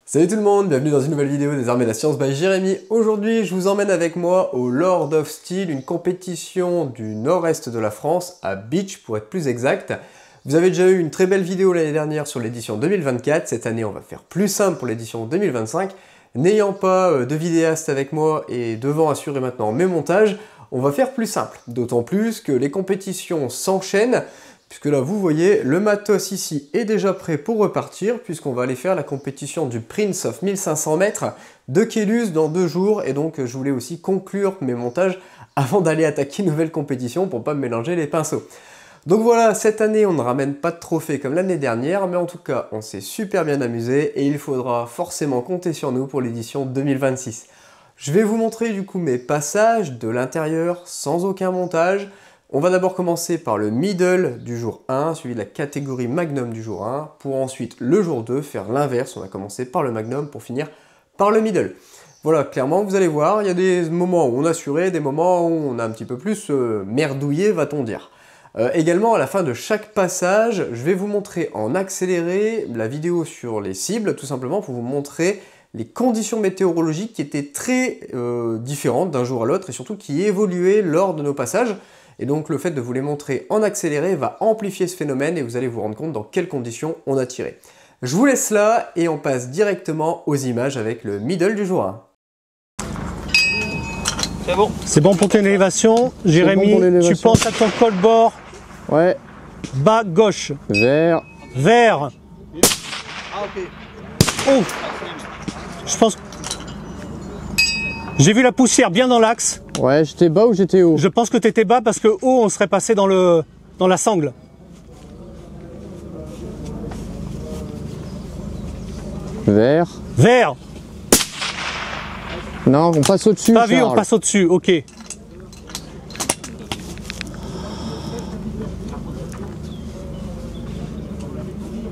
Salut tout le monde, bienvenue dans une nouvelle vidéo des Arts et de la Science by Jérémy. Aujourd'hui, je vous emmène avec moi au Lord of Steel, une compétition du nord-est de la France, à Bitche pour être plus exact. Vous avez déjà eu une très belle vidéo l'année dernière sur l'édition 2024, cette année on va faire plus simple pour l'édition 2025. N'ayant pas de vidéaste avec moi et devant assurer maintenant mes montages, on va faire plus simple. D'autant plus que les compétitions s'enchaînent, puisque là vous voyez, le matos ici est déjà prêt pour repartir, puisqu'on va aller faire la compétition du Prince of 1500 mètres de Kélus dans 2 jours, et donc je voulais aussi conclure mes montages avant d'aller attaquer une nouvelle compétition pour pas me mélanger les pinceaux. Donc voilà, cette année on ne ramène pas de trophée comme l'année dernière, mais en tout cas on s'est super bien amusé et il faudra forcément compter sur nous pour l'édition 2026. Je vais vous montrer du coup mes passages de l'intérieur sans aucun montage. On va d'abord commencer par le middle du jour 1, suivi de la catégorie magnum du jour 1, pour ensuite le jour 2 faire l'inverse. On va commencer par le magnum pour finir par le middle. Voilà, clairement vous allez voir, il y a des moments où on assurait, des moments où on a un petit peu plus merdouillé, va-t-on dire. Également, à la fin de chaque passage, je vais vous montrer en accéléré la vidéo sur les cibles, tout simplement pour vous montrer les conditions météorologiques qui étaient très différentes d'un jour à l'autre et surtout qui évoluaient lors de nos passages. Et donc le fait de vous les montrer en accéléré va amplifier ce phénomène et vous allez vous rendre compte dans quelles conditions on a tiré. Je vous laisse là et on passe directement aux images avec le middle du jour 1. C'est bon. C'est bon pour ton élévation. Jérémy, bon tu penses à ton col-bord. Ouais. Bas gauche. Vert. Vert. Ah ok. Oh. Je pense... J'ai vu la poussière bien dans l'axe. Ouais, j'étais bas ou j'étais haut? Je pense que tu étais bas parce que haut, on serait passé dans la sangle. Vert. Vert. Non, on passe au-dessus. Pas vu, on passe au-dessus, ok.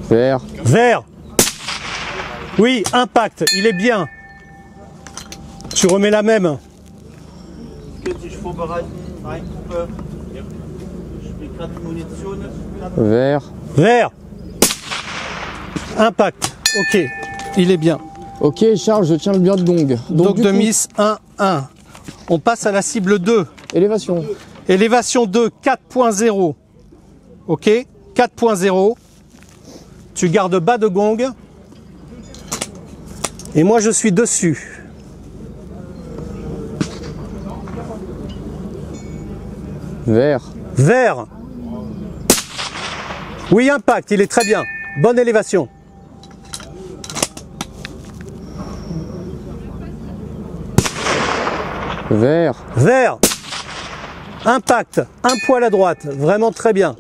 Vert. Vert. Oui, impact, il est bien. Tu remets la même. Vert. Vert. Impact, ok, il est bien. Ok, Charles, je tiens le bien de gong. Donc de miss 1, 1. On passe à la cible 2. Élévation. Élévation 2, 4.0. Ok, 4.0. Tu gardes bas de gong. Et moi je suis dessus. Vert. Vert. Oui, impact, il est très bien. Bonne élévation. Vert. Vert. Impact, un poil à droite, vraiment très bien.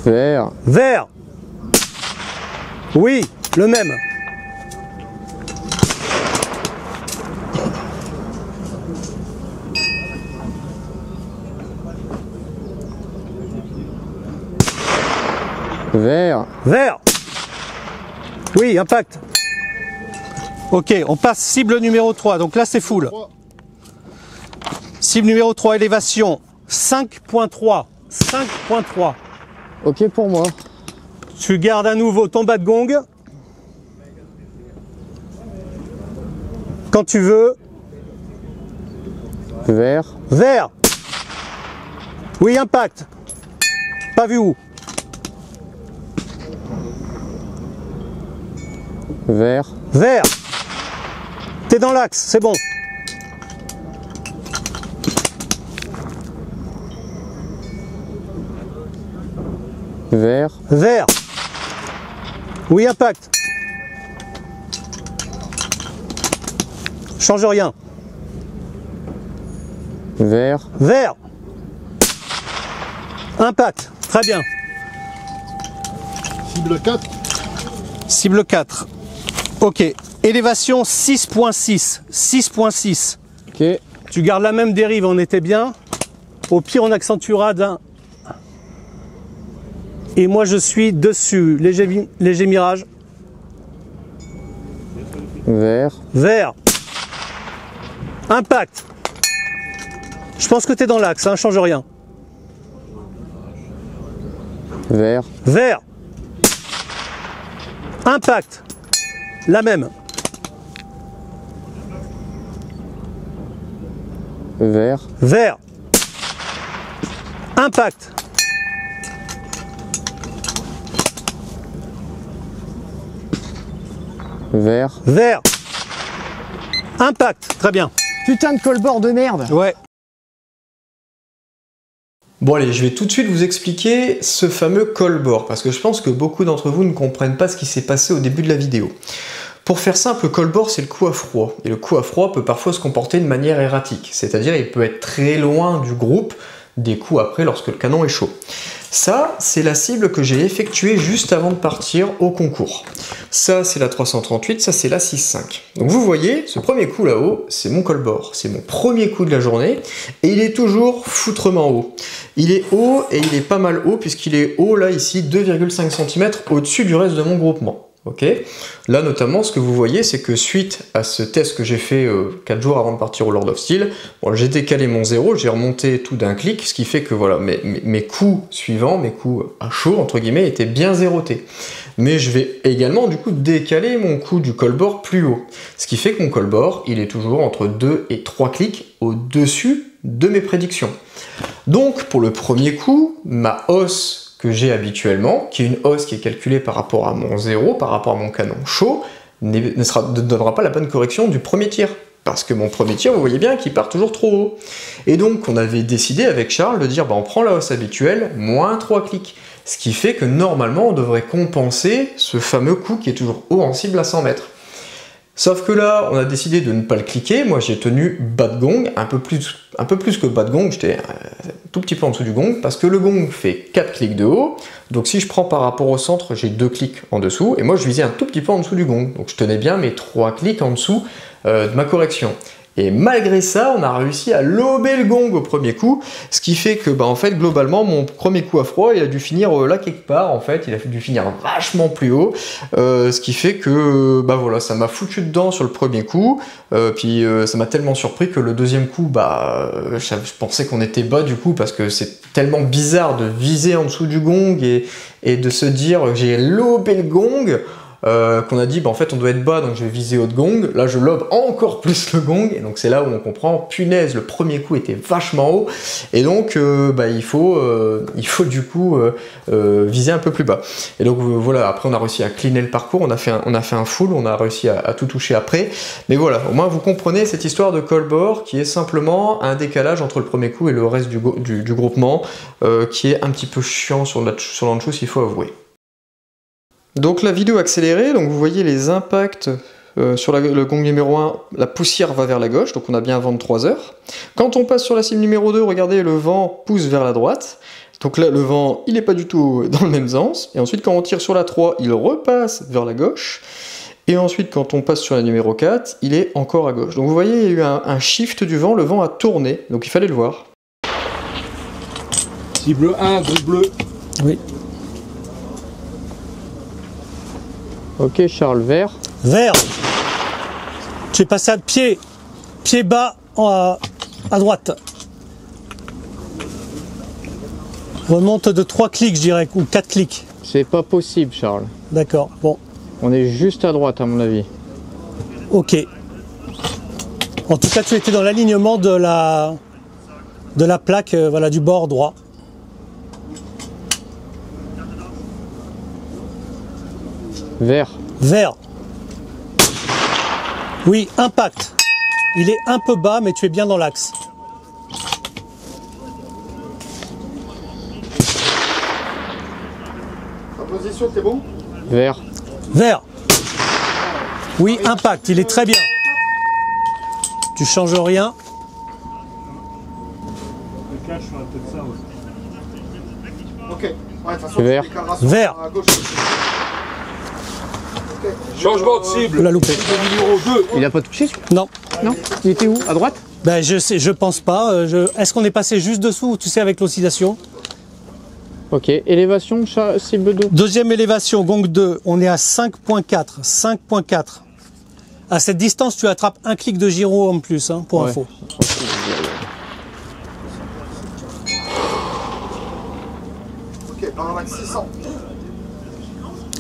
Vert. Vert. Oui, le même. Vert. Vert. Oui, impact. Ok, on passe cible numéro 3, donc là c'est full. Cible numéro 3, élévation 5.3. 5.3. Ok pour moi. Tu gardes à nouveau ton bas de gong. Quand tu veux. Vert. Vert. Oui, impact. Pas vu où. Vert. Vert. T'es dans l'axe, c'est bon. Vert. Vert. Oui, impact. Change rien. Vert. Vert. Impact. Très bien. Cible 4. Cible 4. Ok. Élévation 6.6. 6.6. Ok. Tu gardes la même dérive, on était bien. Au pire, on accentuera d'un. Et moi, je suis dessus. Léger mirage. Vert. Vert. Impact. Je pense que tu es dans l'axe, hein, change rien. vert, vert, impact, la même, vert, vert, impact, vert, vert, impact, très bien. Putain de call-board de merde. Ouais. Bon allez, je vais tout de suite vous expliquer ce fameux call-board, parce que je pense que beaucoup d'entre vous ne comprennent pas ce qui s'est passé au début de la vidéo. Pour faire simple, le call-board c'est le coup à froid, et le coup à froid peut parfois se comporter de manière erratique, c'est-à-dire il peut être très loin du groupe des coups après lorsque le canon est chaud. Ça, c'est la cible que j'ai effectuée juste avant de partir au concours. Ça, c'est la 338, ça, c'est la 6.5. Donc vous voyez, ce premier coup là-haut, c'est mon call-board. C'est mon premier coup de la journée, et il est toujours foutrement haut. Il est haut, et il est pas mal haut, puisqu'il est haut, là, ici, 2,5 cm au-dessus du reste de mon groupement. Okay. Là notamment ce que vous voyez c'est que suite à ce test que j'ai fait 4 jours avant de partir au Lord of Steel, bon, j'ai décalé mon 0, j'ai remonté tout d'un clic, ce qui fait que voilà, mes coups suivants, mes coups à chaud entre guillemets étaient bien zérotés. Mais je vais également du coup décaler mon coup du call-board plus haut. Ce qui fait que mon call-board il est toujours entre 2 et 3 clics au-dessus de mes prédictions. Donc pour le premier coup, ma hausse que j'ai habituellement, qui est une hausse qui est calculée par rapport à mon 0, par rapport à mon canon chaud, ne donnera pas la bonne correction du premier tir. Parce que mon premier tir, vous voyez bien qu'il part toujours trop haut. Et donc on avait décidé avec Charles de dire, bah, on prend la hausse habituelle, moins 3 clics. Ce qui fait que normalement on devrait compenser ce fameux coup qui est toujours haut en cible à 100 mètres. Sauf que là, on a décidé de ne pas le cliquer. Moi, j'ai tenu bas de gong, un peu plus que bas de gong, j'étais un tout petit peu en dessous du gong, parce que le gong fait 4 clics de haut. Donc si je prends par rapport au centre, j'ai 2 clics en dessous, et moi je visais un tout petit peu en dessous du gong. Donc je tenais bien mes 3 clics en dessous de ma correction. Et malgré ça, on a réussi à lober le gong au premier coup, ce qui fait que, bah, en fait, globalement, mon premier coup à froid, il a dû finir là quelque part, en fait, il a dû finir vachement plus haut, ce qui fait que, bah voilà, ça m'a foutu dedans sur le premier coup, puis ça m'a tellement surpris que le deuxième coup, bah, je pensais qu'on était bas du coup, parce que c'est tellement bizarre de viser en dessous du gong et de se dire j'ai lobé le gong, qu'on a dit bah en fait on doit être bas donc je vais viser haut de gong, là je lobe encore plus le gong et donc c'est là où on comprend punaise le premier coup était vachement haut et donc bah, il faut du coup viser un peu plus bas et donc voilà, après on a réussi à cleaner le parcours, on a fait un full, on a réussi à tout toucher après, mais voilà, au moins vous comprenez cette histoire de call-board qui est simplement un décalage entre le premier coup et le reste du groupement qui est un petit peu chiant sur l'anchois, il faut avouer. Donc la vidéo accélérée, donc vous voyez les impacts sur le gong numéro 1, la poussière va vers la gauche, donc on a bien un vent de 3 heures. Quand on passe sur la cible numéro 2, regardez, le vent pousse vers la droite. Donc là, le vent, il n'est pas du tout dans le même sens. Et ensuite, quand on tire sur la 3, il repasse vers la gauche. Et ensuite, quand on passe sur la numéro 4, il est encore à gauche. Donc vous voyez, il y a eu un shift du vent, le vent a tourné, donc il fallait le voir. Cible 1, groupe bleu. Oui. ok Charles, vert, Vert. Tu es passé à pied bas à droite. Remonte de 3 clics, je dirais, ou 4 clics. c'est pas possible Charles, D'accord, bon, on est juste à droite à mon avis. ok. En tout cas, tu étais dans l'alignement de la plaque, voilà, du bord droit. Vert, Vert. Oui, impact. Il est un peu bas, mais tu es bien dans l'axe. Ta position, t'es bon? vert, Vert. Oui, impact. Il est très bien. Tu changes rien. Ok. Ouais, de toute façon, Vert. tu décaleras Vert. à gauche. Changement de cible. Tu l'as loupé. Numéro 2. il a pas touché celui-là? Non. Non, il était où? À droite? Ben, je pense pas. Est-ce qu'on est passé juste dessous, tu sais, avec l'oscillation? Ok, élévation, cible 2. Deuxième élévation, gong 2. On est à 5.4. 5.4. À cette distance, tu attrapes un clic de gyro en plus, hein, pour Ouais. info. Ok, par la 600.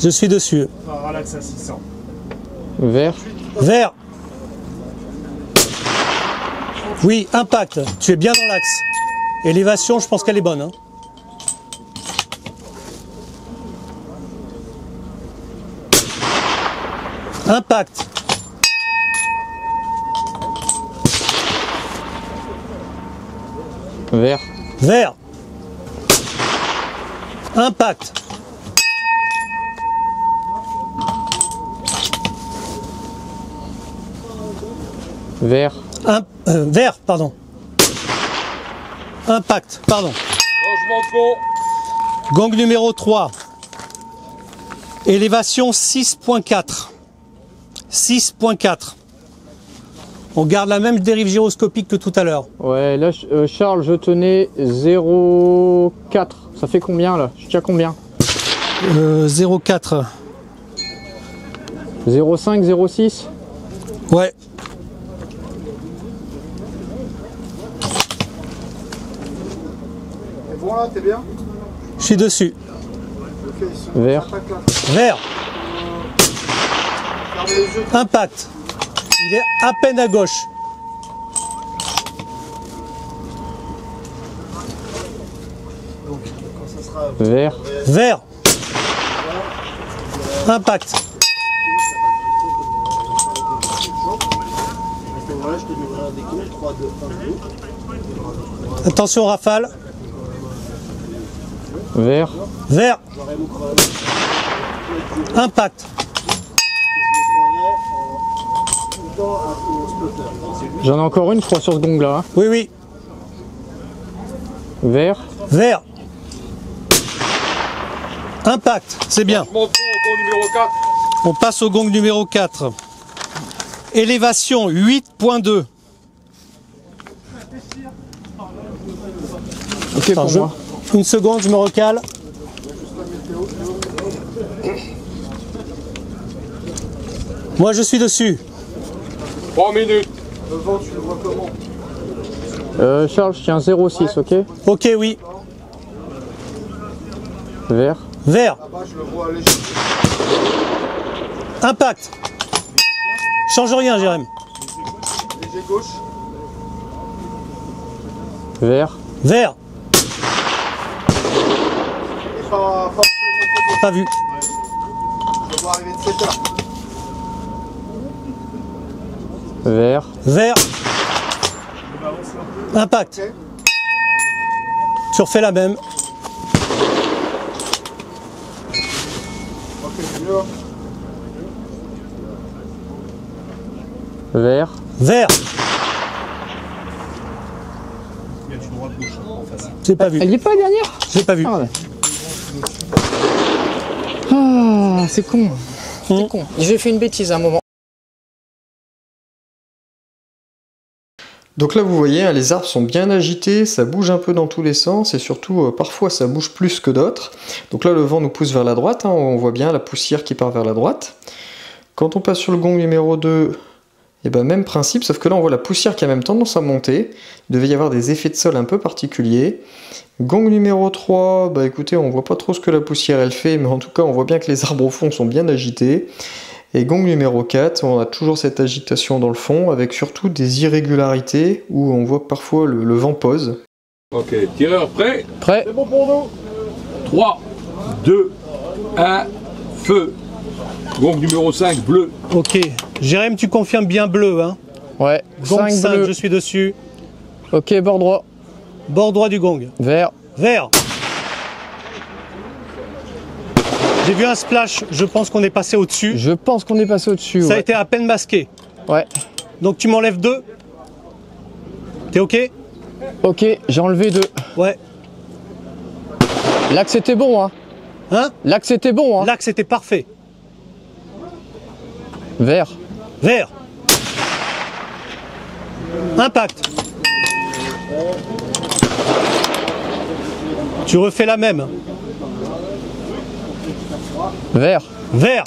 Je suis dessus. Relax à 600. Vert. Vert. Oui, impact. Tu es bien dans l'axe. Élévation, je pense qu'elle est bonne. Hein. Impact. Vert. Vert. Impact. Vert. Vert, pardon. Impact, pardon. Changement de Gong numéro 3. Élévation 6.4. 6.4. On garde la même dérive gyroscopique que tout à l'heure. Ouais, là, Charles, je tenais 0,4. Ça fait combien là? Je tiens combien? 0,4. 0,5, 0,6? Ouais. Et voilà, t'es bien. Je suis dessus. Ok, ils sont Vert. attaque là. Vert. Ferme les yeux. Impact. Il est à peine à gauche. Donc, quand ça sera. Vert. Vert. Impact. Voilà, je te donnerai un décompte. 3, 2, 1, 2. Attention rafale. Vert. Vert. Impact. J'en ai encore une, je crois, sur ce gong là. Oui, oui. Vert. Vert. Impact. C'est bien. Changement de gong numéro 4. On passe au gong numéro 4. Élévation 8.2. Ok pour moi. Une seconde, je me recale. Moi, je suis dessus. 3 minutes. Le vent, tu le vois comment? Charles, je tiens 0,6, ok? Ok, oui. Vert. Vert. Là-bas, je le vois léger. Impact. Change rien, Jérém. Léger gauche. Vert. Vert. Et pas Pas vu. je le vois arriver de 7 heures. Vert. Vert. Impact. Ok. Tu refais la même. Ok, c'est mieux. Vert. Vert. J'ai pas vu. Elle y est pas la dernière? J'ai pas vu. Ah, ouais. Ah, c'est con. C'est con. J'ai fait une bêtise à un moment. Donc là vous voyez, hein, les arbres sont bien agités, ça bouge un peu dans tous les sens et surtout parfois ça bouge plus que d'autres. Donc là le vent nous pousse vers la droite, hein, on voit bien la poussière qui part vers la droite. Quand on passe sur le gong numéro 2, et ben même principe, sauf que là on voit la poussière qui a même tendance à monter. Il devait y avoir des effets de sol un peu particuliers. Gong numéro 3, bah écoutez, on voit pas trop ce que la poussière elle fait, mais en tout cas on voit bien que les arbres au fond sont bien agités. Et gong numéro 4, on a toujours cette agitation dans le fond, avec surtout des irrégularités, où on voit que parfois le vent pose. Ok, tireur prêt. Prêt. C'est bon pour nous. 3, 2, 1, feu. Gong numéro 5, bleu. Ok. Jérém, tu confirmes bien bleu, hein? Ouais. Gong 5 5, bleu. je suis dessus. Ok, bord droit. Bord droit du gong. Vert. Vert. J'ai vu un splash, je pense qu'on est passé au-dessus. Je pense qu'on est passé au-dessus. Ça a Ouais. été à peine masqué. Ouais. Donc tu m'enlèves 2. T'es ok? Ok, j'ai enlevé 2. Ouais. L'axe était bon, hein. Hein? L'axe était bon, hein. L'axe était parfait. Vert. Vert. Impact. Tu refais la même. Vert. Vert.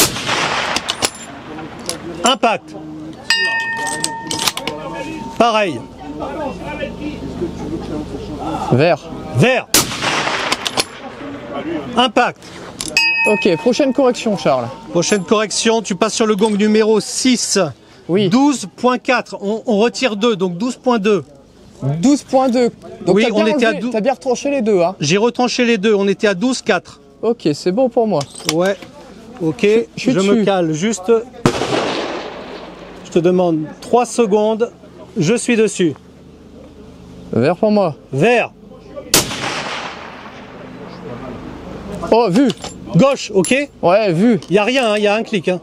Impact. Pareil. Vert. Vert. Impact. Ok, prochaine correction, Charles. Prochaine correction, tu passes sur le gong numéro 6. Oui. 12.4. On retire 2, donc 12.2. 12.2. Donc Oui, t'as bien on était à enlevé- 12. T'as bien retranché les deux, hein. J'ai retranché les deux, on était à 12.4. Ok, c'est bon pour moi. Ouais. Ok, je suis je dessus. me cale juste. Je te demande 3 secondes. Je suis dessus. Vert pour moi. Vert. Oh, vu. Gauche, ok. Ouais, vu. Il n'y a rien, il y a un clic. Hein.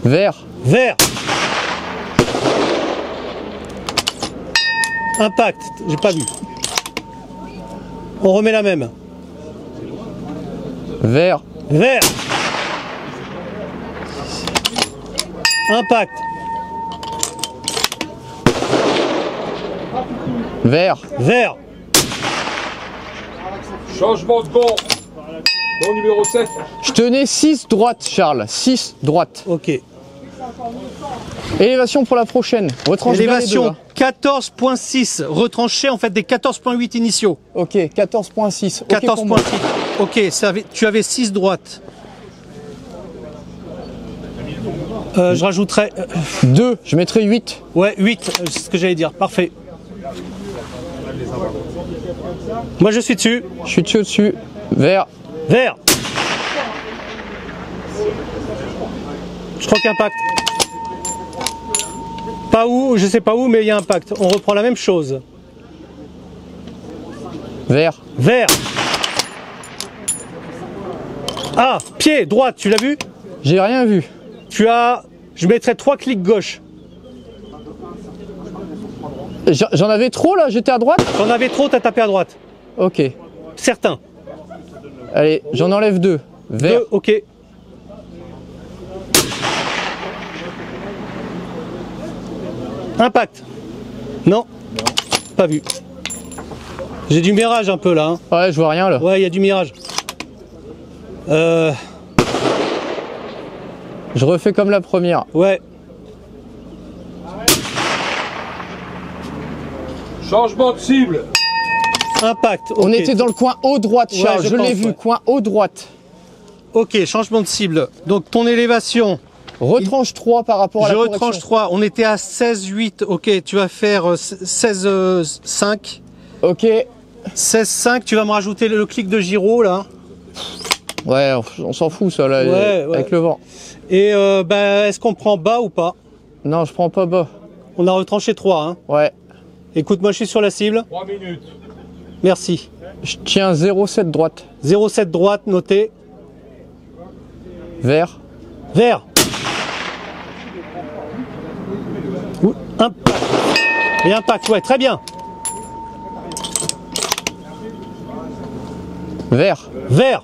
Vert. Vert. Impact, j'ai pas vu. On remet la même. Vert. Vert. Impact. Vert. Vert. Changement de gong. Gong numéro 7. Je tenais 6 droite, Charles. 6 droite. Ok. Élévation pour la prochaine. Retranche bien les deux, Élévation hein. 14.6. Retranché en fait des 14.8 initiaux. Ok, 14.6. Ok pour moi. 14.6. Ok, tu avais 6 droites. Je rajouterais. 2, je mettrai 8. Ouais, 8, c'est ce que j'allais dire. Parfait. Moi je suis dessus. Je suis dessus. Vert. Vert. Je crois qu'impact. Pas où, je sais pas où, mais il y a impact. On reprend la même chose. Vert. Vert. Ah, pied, droite, tu l'as vu? J'ai rien vu. Tu as. Je mettrais 3 clics gauche. J'en avais trop là, j'étais à droite. T'en avais trop, t'as tapé à droite. Ok. Certains. Allez, j'en enlève 2. Vert. 2, ok. Impact. Non. Pas vu. J'ai du mirage un peu là. Hein. Ouais, je vois rien là. Ouais, il y a du mirage. Je refais comme la première. Ouais. Changement de cible. Impact. On ok. était dans le coin haut droite, Ouais, Charles. je je l'ai pense, vu, ouais. coin haut droite. Ok, changement de cible. Donc ton élévation. Retranche 3 par rapport à Je la retranche correction. 3. On était à 16,8. Ok, tu vas faire 16,5. Ok. 16,5. Tu vas me rajouter le clic de gyro là. Ouais, on s'en fout ça là, Ouais, ouais. avec le vent. Et est-ce qu'on prend bas ou pas? Non, je prends pas bas. On a retranché 3. Hein. Ouais. Écoute, moi je suis sur la cible. 3 minutes. Merci. Je tiens 0,7 droite. 0,7 droite, noté. Vert. Vert. Impact. Et impact, ouais, très bien. Vert. Vert.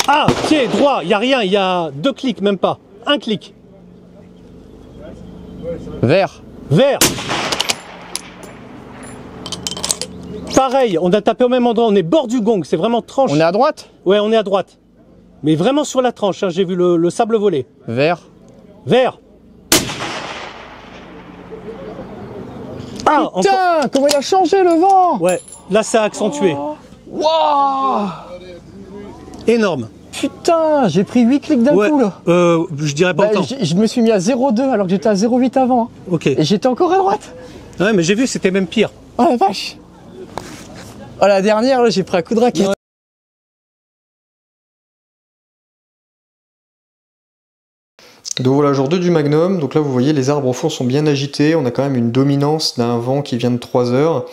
Ah, pied droit, il n'y a rien, il y a 2 clics, même pas. 1 clic. Vert. Vert. Pareil, on a tapé au même endroit, on est bord du gong, c'est vraiment tranche. On est à droite. Ouais, on est à droite. Mais vraiment sur la tranche, hein, j'ai vu le sable voler. Vert. Vert. Ah, encore. Putain, comment il a changé le vent. Ouais, là ça a accentué. Waouh. Énorme. Putain, j'ai pris 8 clics d'un Ouais, coup là. je dirais pas Bah, autant. je me suis mis à 0,2 alors que j'étais à 0,8 avant. Hein. Ok. Et j'étais encore à droite. Ouais, mais j'ai vu, c'était même pire. Oh la vache. Oh la dernière, là, j'ai pris un coup de raquette. Ouais. Donc voilà, jour 2 du Magnum. Donc là, vous voyez, les arbres au fond sont bien agités. On a quand même une dominance d'un vent qui vient de 3 heures.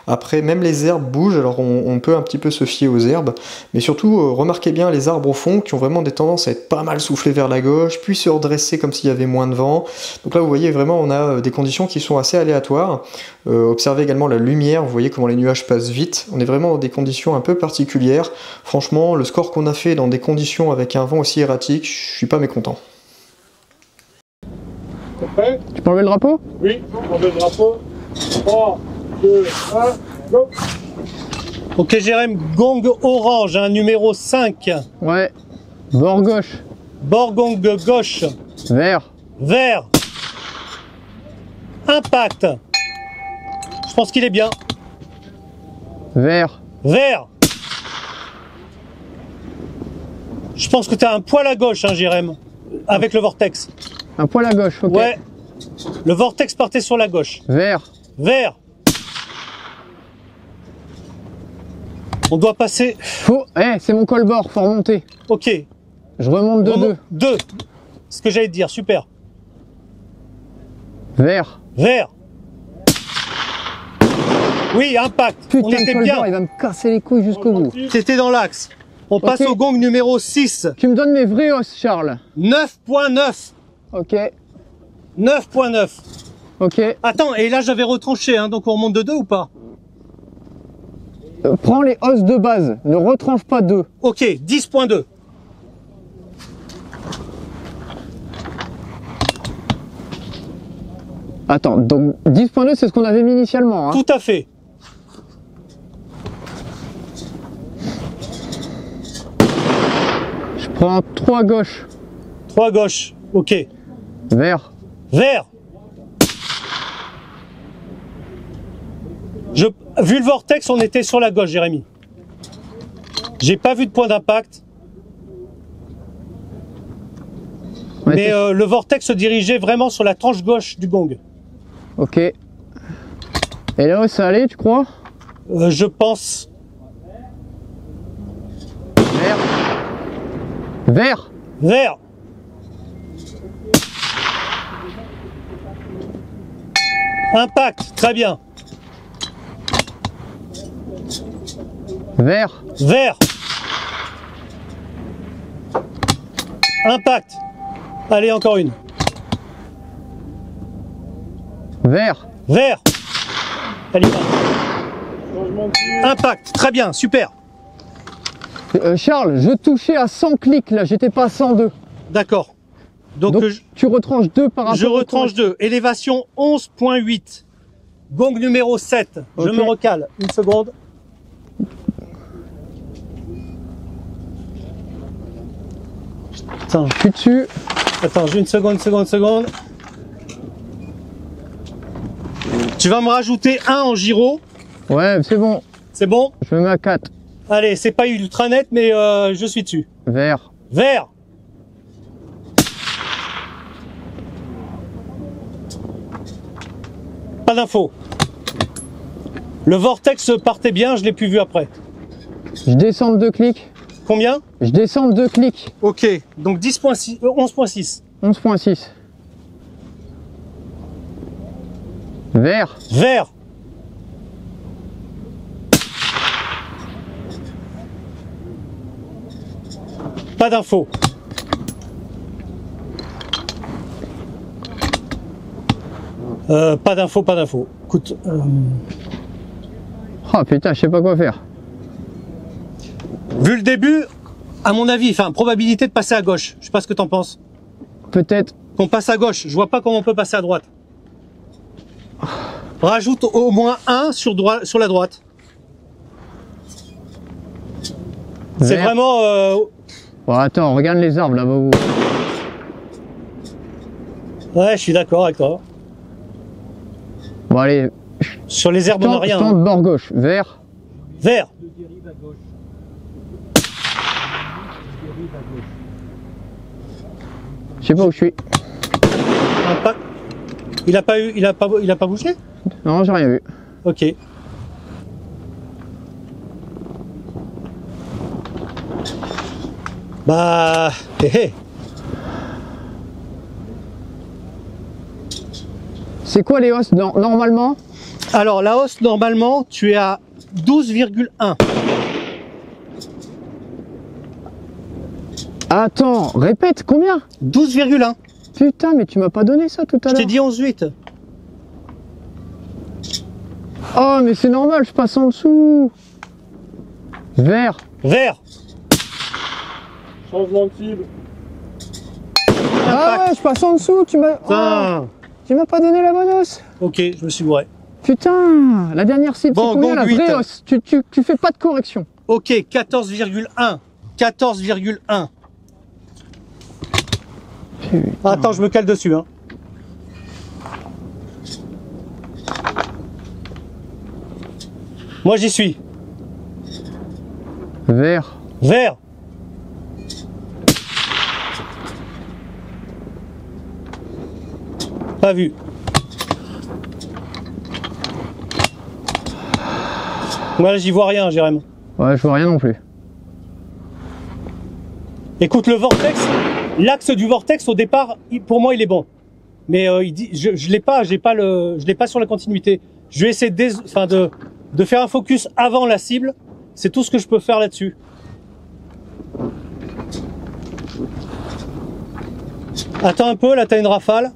Après, même les herbes bougent, alors on peut un petit peu se fier aux herbes. Mais surtout, remarquez bien les arbres au fond qui ont vraiment des tendances à être pas mal soufflés vers la gauche, puis se redresser comme s'il y avait moins de vent. Donc là, vous voyez, vraiment, on a des conditions qui sont assez aléatoires. Observez également la lumière, vous voyez comment les nuages passent vite. On est vraiment dans des conditions un peu particulières. Franchement, le score qu'on a fait dans des conditions avec un vent aussi erratique, je suis pas mécontent. Prêt? Tu peux enlever le drapeau? Oui, on met le drapeau. 3, 2, 1, go! Ok, Jérém, gong orange, hein, numéro 5. Ouais. Bord gauche. Bord gong gauche. Vert. Vert. Impact. Je pense qu'il est bien. Vert. Vert. Je pense que tu as un poil à gauche, hein, Jérém, avec le vortex. Un poil à gauche, ok. Ouais. Le vortex partait sur la gauche. Vert. Vert. On doit passer. Faut. Eh, c'est mon col-bord, faut remonter. Ok. Je remonte de 2. 2. Ce que j'allais te dire, super. Vert. Vert. Oui, impact. Putain, On le était col-bord, bien. il va me casser les couilles jusqu'au bout. T'étais dans l'axe. On passe au gong numéro 6. Tu me donnes mes vrais os, Charles. 9.9. Ok. 9.9. Ok. Attends, et là j'avais retranché, hein, donc on remonte de 2 ou pas? Prends les os de base, ne retranche pas 2. Ok, 10.2. Attends, donc 10.2 c'est ce qu'on avait mis initialement. Hein. Tout à fait. Je prends 3 gauche. 3 gauche. Ok. Vert. Vert. Vu le vortex, on était sur la gauche, Jérémy. J'ai pas vu de point d'impact. Mais le vortex se dirigeait vraiment sur la tranche gauche du gong. Ok. Et là, ça allait, tu crois? Je pense. Vert. Vert. Vert. Impact, très bien. Vert. Vert. Impact. Allez, encore une. Vert. Vert. Allez, impact. Très bien, super. Charles, je touchais à 100 clics là, j'étais pas à 102. D'accord. Donc tu retranches 2 par rapport je retranche 2. Élévation 11.8. Gong numéro 7. Okay. Je me recale. Une seconde. Attends, je suis dessus. Attends, j'ai une seconde. Tu vas me rajouter 1 en gyro. Ouais, c'est bon. C'est bon? Je me mets à 4. Allez, c'est pas ultra net, mais je suis dessus. Vert. Vert. Pas d'info. Le vortex partait bien, je l'ai plus vu après. Je descends de 2 clics. Combien? Je descends de 2 clics. Ok, donc 10.6, 11.6. 11.6. Vert. Vert. Pas d'info. Pas d'info. Écoute. Oh putain, je sais pas quoi faire. Vu le début, à mon avis, enfin, probabilité de passer à gauche. Je sais pas ce que t'en penses. Peut-être. Qu'on passe à gauche. Je vois pas comment on peut passer à droite. Rajoute au moins 1 sur la droite. C'est vraiment... Bon, attends, regarde les arbres là-bas. Ouais, je suis d'accord avec toi. Bon, allez. Sur les herbes, on n'a rien. Je tente bord gauche. Vert. Vert. Je sais pas où je suis. Il a pas bougé? Non, j'ai rien vu. Ok. Bah, C'est quoi les hausses normalement? Alors la hausse normalement, tu es à 12,1. Attends, répète, combien? 12,1. Putain, mais tu m'as pas donné ça tout à l'heure. Je t'ai dit 11,8. Oh, mais c'est normal, je passe en dessous. Vert. Vert. Changement de cible. Ah ouais, je passe en dessous, tu m'as... Oh, tu m'as pas donné la bonne hausse. Ok, je me suis bourré. Putain, la dernière cible, bon, c'est combien la vraie hausse? Tu fais pas de correction. Ok, 14,1. 14,1. Attends, je me cale dessus. Hein. Moi j'y suis. Vert. Vert. Pas vu. Moi j'y vois rien, Jérém. Ouais, je vois rien non plus. Écoute, le vortex, l'axe du vortex au départ, pour moi il est bon. Mais il dit, je l'ai pas, je l'ai pas sur la continuité. Je vais essayer de faire un focus avant la cible. C'est tout ce que je peux faire là-dessus. Attends un peu, là t'as une rafale.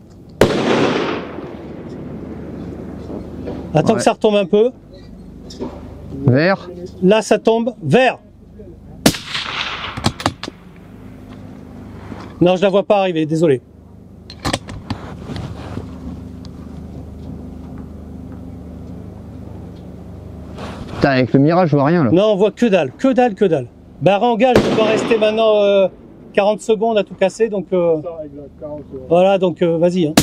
Attends que ça retombe un peu. Vert. Là ça tombe. Vert. Non, je la vois pas arriver, désolé. Putain, avec le mirage, je vois rien là. Non, on voit que dalle, que dalle, que dalle. Bah engage, il doit rester maintenant 40 secondes à tout casser, donc voilà, donc vas-y. Hein.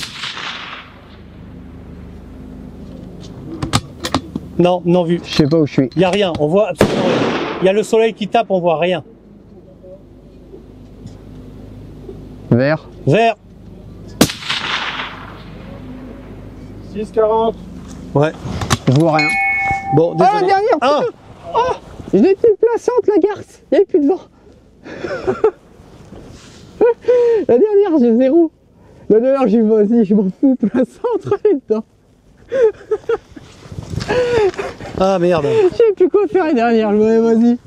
Non, non vu. Je sais pas où je suis. Il y a rien, on voit absolument rien. Il y a le soleil qui tape, on voit rien. Vert. Vert. 6,40. Ouais. Je vois rien. Bon, désolé. Oh, la dernière, Ah, Oh, je l'ai plus plaçante, la garce. Il n'y avait plus de vent. La dernière, j'ai 0. La dernière, j'ai vas-y, je m'en fous, plaçante, allez dedans. ah merde. Je sais plus quoi faire la dernière, je me vas-y.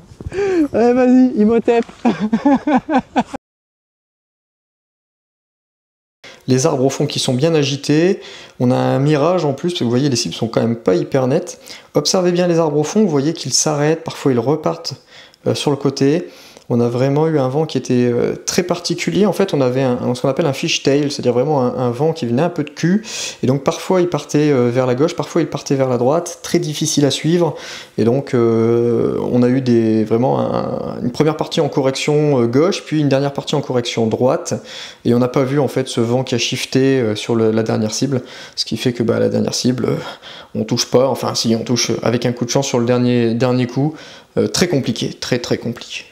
Allez, vas-y, Imhotep. Les arbres au fond qui sont bien agités, on a un mirage en plus, parce que vous voyez les cibles sont quand même pas hyper nettes. Observez bien les arbres au fond, vous voyez qu'ils s'arrêtent, parfois ils repartent sur le côté. On a vraiment eu un vent qui était très particulier. En fait, on avait ce qu'on appelle un fishtail, c'est-à-dire vraiment un vent qui venait un peu de cul. Et donc parfois il partait vers la gauche, parfois il partait vers la droite. Très difficile à suivre. Et donc on a eu vraiment une première partie en correction gauche, puis une dernière partie en correction droite. Et on n'a pas vu en fait ce vent qui a shifté sur la dernière cible. Ce qui fait que la dernière cible, on touche pas. Enfin si, on touche avec un coup de chance sur le dernier coup. Très compliqué, très compliqué.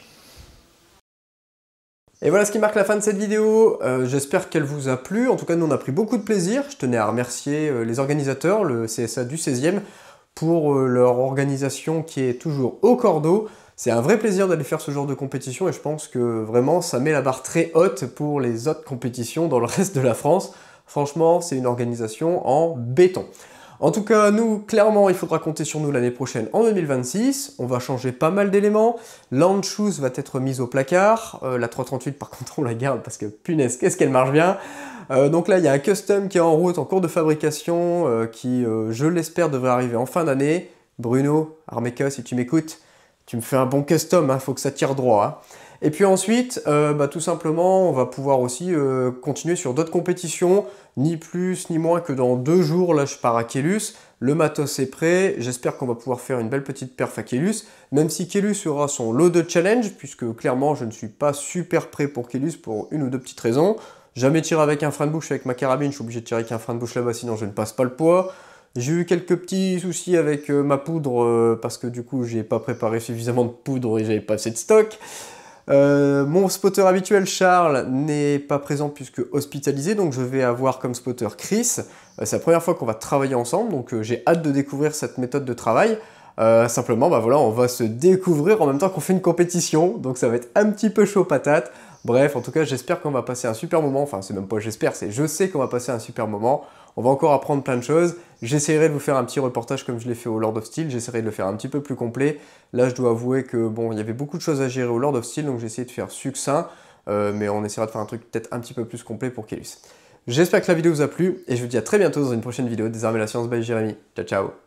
Et voilà ce qui marque la fin de cette vidéo, j'espère qu'elle vous a plu, en tout cas nous on a pris beaucoup de plaisir, je tenais à remercier les organisateurs, le CSA du 16e, pour leur organisation qui est toujours au cordeau. C'est un vrai plaisir d'aller faire ce genre de compétition et je pense que vraiment ça met la barre très haute pour les autres compétitions dans le reste de la France. Franchement c'est une organisation en béton. En tout cas, nous, clairement, il faudra compter sur nous l'année prochaine en 2026. On va changer pas mal d'éléments. L'Anschluss va être mise au placard. La 338, par contre, on la garde parce que punaise, qu'est-ce qu'elle marche bien. Donc là, il y a un custom qui est en route, en cours de fabrication, qui, je l'espère, devrait arriver en fin d'année. Bruno, Armeka, si tu m'écoutes, tu me fais un bon custom, hein, faut que ça tire droit. Hein. Et puis ensuite, tout simplement, on va pouvoir aussi continuer sur d'autres compétitions, ni plus ni moins que dans 2 jours, là je pars à Keylus, le matos est prêt, j'espère qu'on va pouvoir faire une belle petite perf à Keylus, même si Keylus aura son lot de challenge, puisque clairement je ne suis pas super prêt pour Keylus pour une ou deux petites raisons. Jamais tiré avec un frein de bouche avec ma carabine, je suis obligé de tirer avec un frein de bouche là-bas, sinon je ne passe pas le poids. J'ai eu quelques petits soucis avec ma poudre, parce que du coup j'ai pas préparé suffisamment de poudre et j'avais pas assez de stock. Mon spotter habituel Charles n'est pas présent puisque hospitalisé, donc je vais avoir comme spotter Chris. C'est la première fois qu'on va travailler ensemble, donc j'ai hâte de découvrir cette méthode de travail. Simplement, voilà, on va se découvrir en même temps qu'on fait une compétition, donc ça va être un petit peu chaud patate. Bref, en tout cas, j'espère qu'on va passer un super moment. Enfin, c'est même pas j'espère, c'est je sais qu'on va passer un super moment. On va encore apprendre plein de choses. J'essaierai de vous faire un petit reportage comme je l'ai fait au Lord of Steel. J'essaierai de le faire un petit peu plus complet. Là, je dois avouer que bon, il y avait beaucoup de choses à gérer au Lord of Steel, donc j'ai essayé de faire succinct. Mais on essaiera de faire un truc peut-être un petit peu plus complet pour Keylus. J'espère que la vidéo vous a plu et je vous dis à très bientôt dans une prochaine vidéo des Armes et la Science by Jérémy. Ciao, ciao.